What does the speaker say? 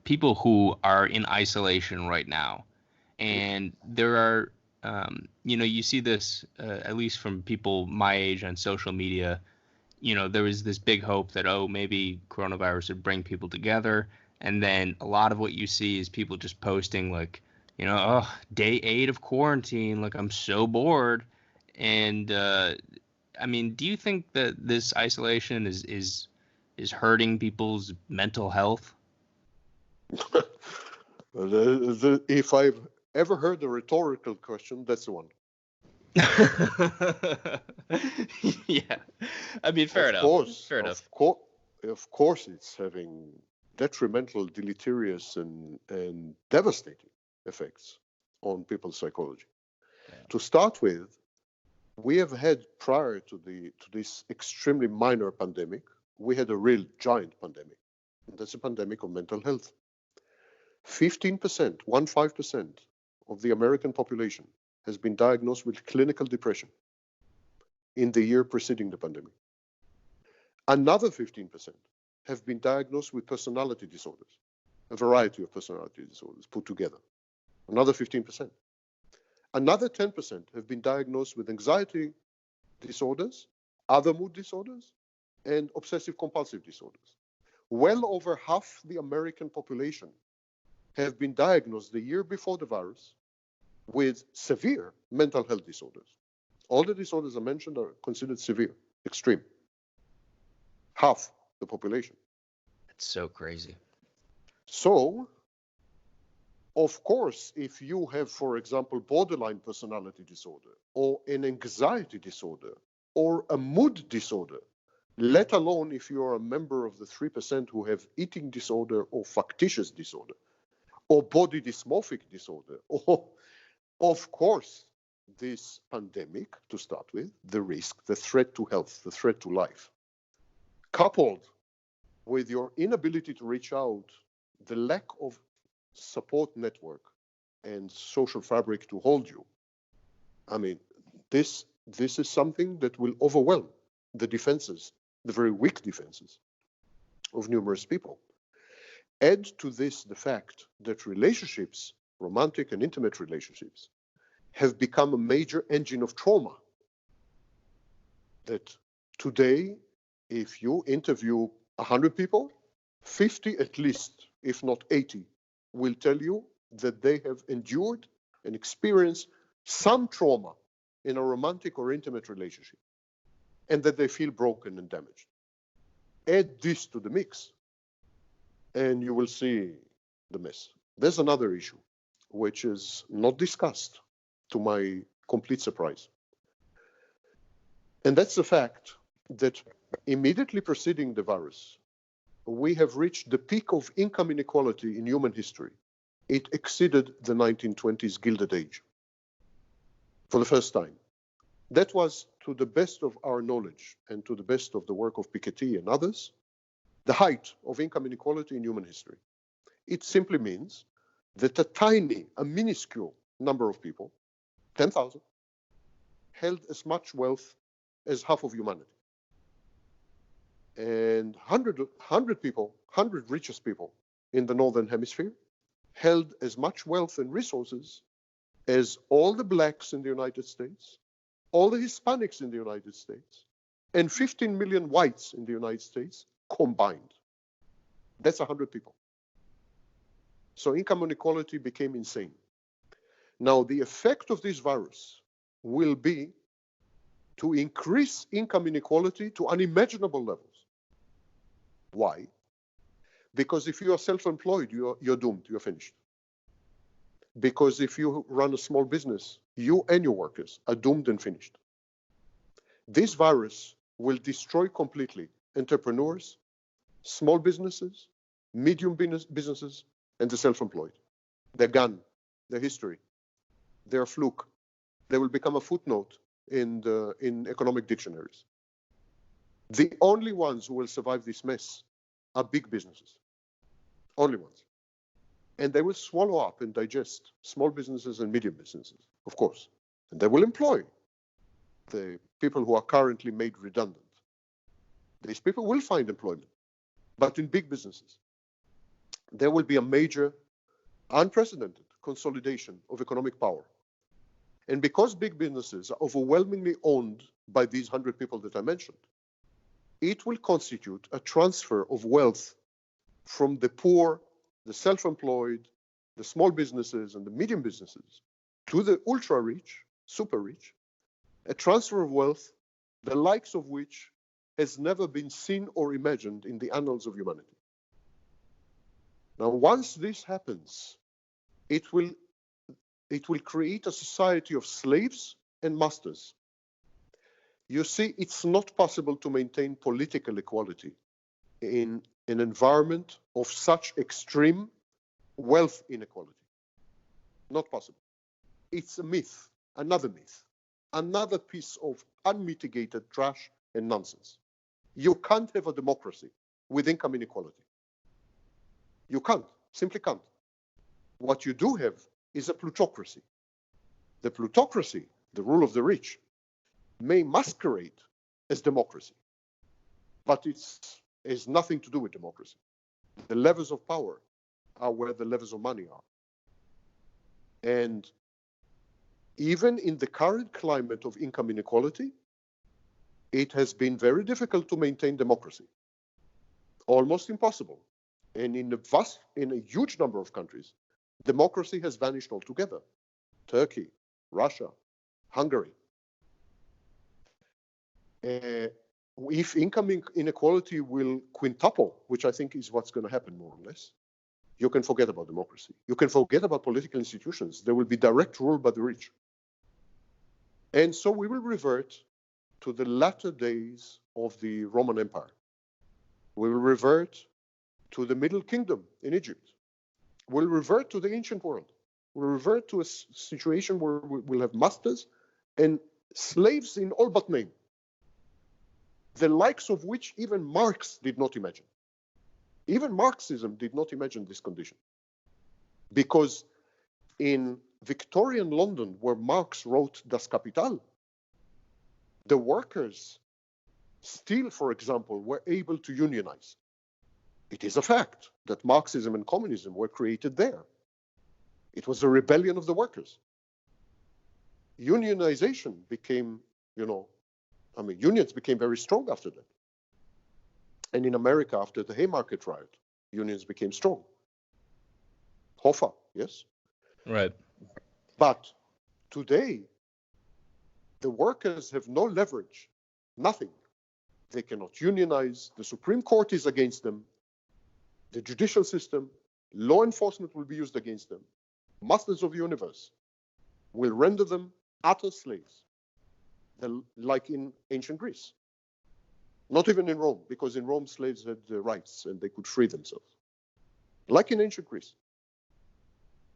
people who are in isolation right now, and there are, you see this at least from people my age on social media. There was this big hope that, oh, maybe coronavirus would bring people together. And then a lot of what you see is people just posting like, oh, day 8 of quarantine, like I'm so bored. And I mean, do you think that this isolation is hurting people's mental health? If I've ever heard a rhetorical question, that's the one. Yeah, I mean, fair Of enough. course, Fair enough. of course, it's having detrimental, deleterious, and devastating effects on people's psychology. Yeah. To start with, we have had prior to this extremely minor pandemic, we had a real giant pandemic. And that's a pandemic of mental health. 15% of the American population has been diagnosed with clinical depression in the year preceding the pandemic. Another 15% have been diagnosed with personality disorders, a variety of personality disorders put together. Another 15%. Another 10% have been diagnosed with anxiety disorders, other mood disorders, and obsessive compulsive disorders. Well over half the American population have been diagnosed the year before the virus with severe mental health disorders. All the disorders I mentioned are considered severe, extreme. Half the population. It's so crazy. So, of course, if you have, for example, borderline personality disorder or an anxiety disorder or a mood disorder, let alone if you are a member of the 3% who have eating disorder or factitious disorder or body dysmorphic disorder, or of course, this pandemic, to start with, the risk, the threat to health, the threat to life, coupled with your inability to reach out, the lack of support network and social fabric to hold you. I mean, this is something that will overwhelm the defenses, the very weak defenses of numerous people. Add to this the fact that relationships, romantic and intimate relationships, have become a major engine of trauma. That today, if you interview 100 people, 50 at least, if not 80, will tell you that they have endured and experienced some trauma in a romantic or intimate relationship, and that they feel broken and damaged. Add this to the mix, and you will see the mess. There's another issue, which is not discussed, to my complete surprise. And that's the fact that immediately preceding the virus, we have reached the peak of income inequality in human history. It exceeded the 1920s Gilded Age for the first time. That was, to the best of our knowledge and to the best of the work of Piketty and others, the height of income inequality in human history. It simply means that a minuscule number of people, 10,000, held as much wealth as half of humanity. And 100 people, 100 richest people in the Northern Hemisphere held as much wealth and resources as all the blacks in the United States, all the Hispanics in the United States, and 15 million whites in the United States combined. That's 100 people. So income inequality became insane. Now, the effect of this virus will be to increase income inequality to unimaginable levels. Why? Because if you are self-employed, you're doomed, you're finished. Because if you run a small business, you and your workers are doomed and finished. This virus will destroy completely entrepreneurs, small businesses, medium businesses, and the self-employed. They're gone. They're history. They're a fluke. They will become a footnote in economic dictionaries. The only ones who will survive this mess are big businesses. Only ones. And they will swallow up and digest small businesses and medium businesses, of course. And they will employ the people who are currently made redundant. These people will find employment, but in big businesses. there will be a major, unprecedented consolidation of economic power. And because big businesses are overwhelmingly owned by these 100 people that I mentioned, it will constitute a transfer of wealth from the poor, the self-employed, the small businesses and the medium businesses to the ultra rich, super rich, a transfer of wealth, the likes of which has never been seen or imagined in the annals of humanity. Now, once this happens, it will create a society of slaves and masters. You see, it's not possible to maintain political equality in an environment of such extreme wealth inequality. Not possible. It's a myth, another piece of unmitigated trash and nonsense. You can't have a democracy with income inequality. You can't, simply can't. What you do have is a plutocracy. The plutocracy, the rule of the rich, may masquerade as democracy, but it has nothing to do with democracy. The levels of power are where the levels of money are. And even in the current climate of income inequality, it has been very difficult to maintain democracy. Almost impossible. And in a huge number of countries, democracy has vanished altogether. Turkey, Russia, Hungary. If income inequality will quintuple, which I think is what's going to happen more or less, you can forget about democracy. You can forget about political institutions. There will be direct rule by the rich. And so we will revert to the latter days of the Roman Empire. We will revert to the Middle Kingdom in Egypt. We'll revert to the ancient world. We'll revert to a situation where we'll have masters and slaves in all but name, the likes of which even Marx did not imagine. Even Marxism did not imagine this condition. Because in Victorian London, where Marx wrote Das Kapital, the workers still, for example, were able to unionize. It is a fact that Marxism and communism were created there. It was a rebellion of the workers. Unionization became, unions became very strong after that. And in America, after the Haymarket riot, unions became strong. Hoffa, yes? Right. But today, the workers have no leverage, nothing. They cannot unionize. The Supreme Court is against them. The judicial system, law enforcement will be used against them. Masters of the universe will render them utter slaves, like in ancient Greece. Not even in Rome, because in Rome slaves had rights and they could free themselves. Like in ancient Greece.